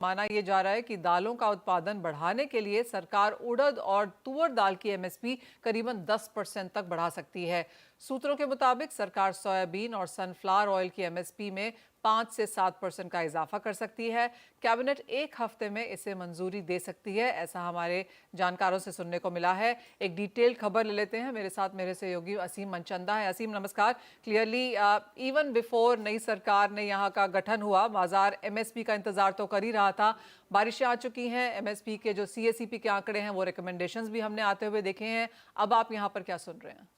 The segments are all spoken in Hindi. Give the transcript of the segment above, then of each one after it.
माना यह जा रहा है कि दालों का उत्पादन बढ़ाने के लिए सरकार उड़द और तुअर दाल की एमएसपी करीबन 10% तक बढ़ा सकती है। सूत्रों के मुताबिक सरकार सोयाबीन और सनफ्लावर ऑयल की एमएसपी में 5 से 7% का इजाफा कर सकती है। कैबिनेट एक हफ्ते में इसे मंजूरी दे सकती है, ऐसा हमारे जानकारों से सुनने को मिला है। एक डिटेल्ड खबर ले लेते हैं। मेरे साथ मेरे सहयोगी असीम मनचंदा है। असीम नमस्कार। क्लियरली इवन बिफोर नई सरकार ने यहाँ का गठन हुआ, बाजार एमएसपी का इंतजार तो कर ही रहा था। बारिशें आ चुकी हैं, एमएसपी के जो सीएसीपी के आंकड़े हैं वो रिकमेंडेशंस भी हमने आते हुए देखे हैं। अब आप यहाँ पर क्या सुन रहे हैं?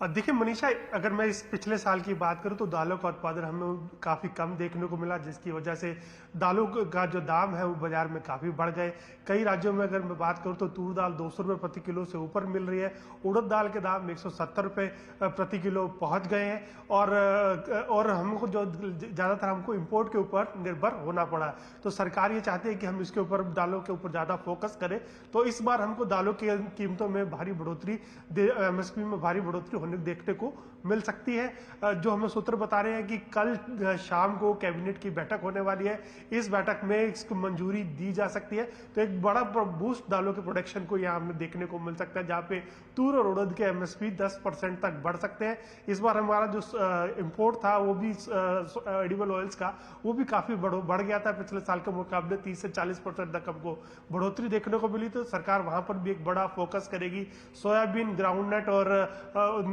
देखिए मनीषा, अगर मैं इस पिछले साल की बात करूं तो दालों का उत्पादन हमें काफ़ी कम देखने को मिला, जिसकी वजह से दालों का जो दाम है वो बाजार में काफ़ी बढ़ गए। कई राज्यों में अगर मैं बात करूं तो तूर दाल 200 रुपये प्रति किलो से ऊपर मिल रही है। उड़द दाल के दाम 170 रुपये प्रति किलो पहुंच गए हैं और हमको जो ज़्यादातर हमको इम्पोर्ट के ऊपर निर्भर होना पड़ा। तो सरकार ये चाहती है कि हम इसके ऊपर, दालों के ऊपर ज़्यादा फोकस करें। तो इस बार हमको दालों की कीमतों में भारी बढ़ोतरी, एमएसपी में भारी बढ़ोतरी देखने को मिल सकती है। जो हमें सूत्र बता रहे हैं कि कल शाम को कैबिनेट की बैठक होने वाली है। इस बैठक में इसको मंजूरी दी जा सकती है। तो एक बड़ा बूस्ट दालों के प्रोडक्शन को यहाँ हमें देखने को मिल सकता है, जहाँ पे तूर और उड़द के एमएसपी 10% तक बढ़ सकते हैं। इस बार हमारा जो इंपोर्ट था वो भी एडिबल ऑयल्स का, वो भी काफी बढ़ गया था। पिछले साल के मुकाबले 30 से 40% तक हमको बढ़ोतरी देखने को मिली। तो सरकार वहां पर भी एक बड़ा फोकस करेगी। सोयाबीन, ग्राउंडनट और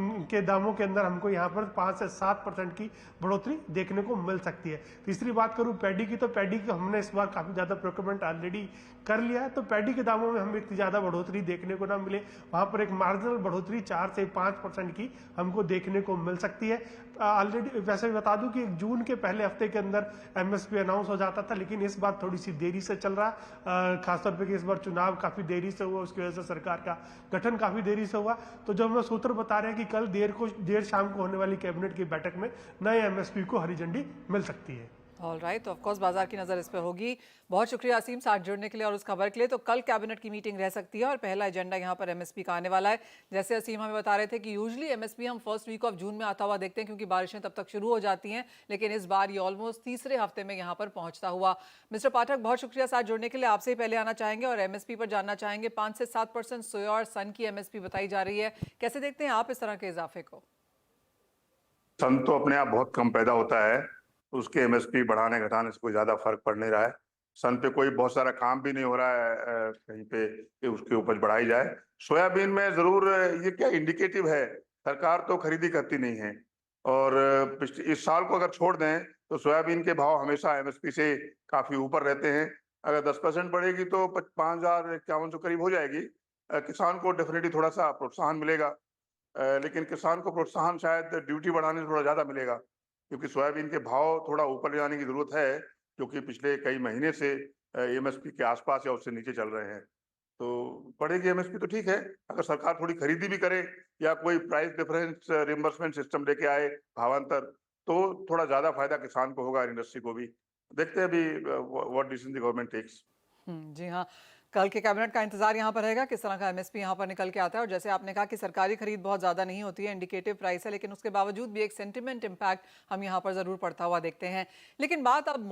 के दामों के अंदर हमको यहाँ पर 5 से 7% की बढ़ोतरी देखने को मिल सकती है। तीसरी बात करूं पैडी की, तो पैडी की हमने इस बार काफी ज्यादा प्रोक्योरमेंट ऑलरेडी कर लिया है। तो पैडी के दामों में हमें इतनी ज्यादा बढ़ोतरी देखने को ना मिले, वहां पर एक मार्जिनल बढ़ोतरी 4 से 5% की हमको देखने को मिल सकती है। ऑलरेडी वैसे भी बता दूं कि जून के पहले हफ्ते के अंदर एमएसपी अनाउंस हो जाता था, लेकिन इस बार थोड़ी सी देरी से चल रहा है। खासतौर पर इस बार चुनाव काफी देरी से हुआ, उसकी वजह से सरकार का गठन काफी देरी से हुआ। तो जो हमें सूत्र बता रहे हैं कि कल देर शाम को होने वाली कैबिनेट की बैठक में नए एमएसपी को हरी झंडी मिल सकती है। ऑल राइट, तो ऑफकोर्स बाजार की नजर इस पर होगी। बहुत शुक्रिया असीम साथ जुड़ने के लिए और उस खबर के लिए। तो कल कैबिनेट की मीटिंग रह सकती है और पहला एजेंडा यहाँ पर एमएसपी का आने वाला है। जैसे असीम हमें बता रहे थे कि यूजुअली एमएसपी हम फर्स्ट वीक ऑफ जून में आता हुआ देखते हैं, क्योंकि बारिशें तब तक शुरू हो जाती हैं, लेकिन इस बार ये ऑलमोस्ट तीसरे हफ्ते में यहाँ पर पहुंचता हुआ। मिस्टर पाठक, बहुत शुक्रिया साथ जुड़ने के लिए। आपसे ही पहले आना चाहेंगे और एमएसपी पर जानना चाहेंगे। 5 से 7% सोया और सन की एमएसपी बताई जा रही है, कैसे देखते हैं आप इस तरह के इजाफे को? सन तो अपने आप बहुत कम पैदा होता है, उसके एमएसपी बढ़ाने घटाने से कोई ज्यादा फर्क पड़ नहीं रहा है। सन पे कोई बहुत सारा काम भी नहीं हो रहा है कहीं पे कि उसकी उपज बढ़ाई जाए। सोयाबीन में जरूर ये क्या इंडिकेटिव है, सरकार तो खरीदी करती नहीं है। और इस साल को अगर छोड़ दें तो सोयाबीन के भाव हमेशा एमएसपी से काफी ऊपर रहते हैं। अगर 10% बढ़ेगी तो 5,051 करीब हो जाएगी। किसान को डेफिनेटली थोड़ा सा प्रोत्साहन मिलेगा। लेकिन किसान को प्रोत्साहन शायद ड्यूटी बढ़ाने से थोड़ा ज्यादा मिलेगा, क्योंकि सोयाबीन के भाव थोड़ा ऊपर ले जाने की जरूरत है, जो कि पिछले कई महीने से एमएसपी के आसपास या उससे नीचे चल रहे हैं। तो बढ़ेगी एमएसपी तो ठीक है, अगर सरकार थोड़ी खरीदी भी करे या कोई प्राइस डिफरेंस रिम्बर्समेंट सिस्टम लेके आए, भावांतर, तो थोड़ा ज्यादा फायदा किसान को होगा, इंडस्ट्री को भी। देखते हैं अभी what decision the government takes. जी हाँ, कल के कैबिनेट का इंतजार यहाँ पर रहेगा, किस तरह का एमएसपी यहाँ पर निकल के आता है। और जैसे आपने कहा कि सरकारी खरीद बहुत ज़्यादा नहीं होती है, इंडिकेटिव प्राइस है, लेकिन उसके बावजूद भी एक सेंटिमेंट इम्पैक्ट हम यहाँ पर ज़रूर पड़ता हुआ देखते हैं। लेकिन बात अब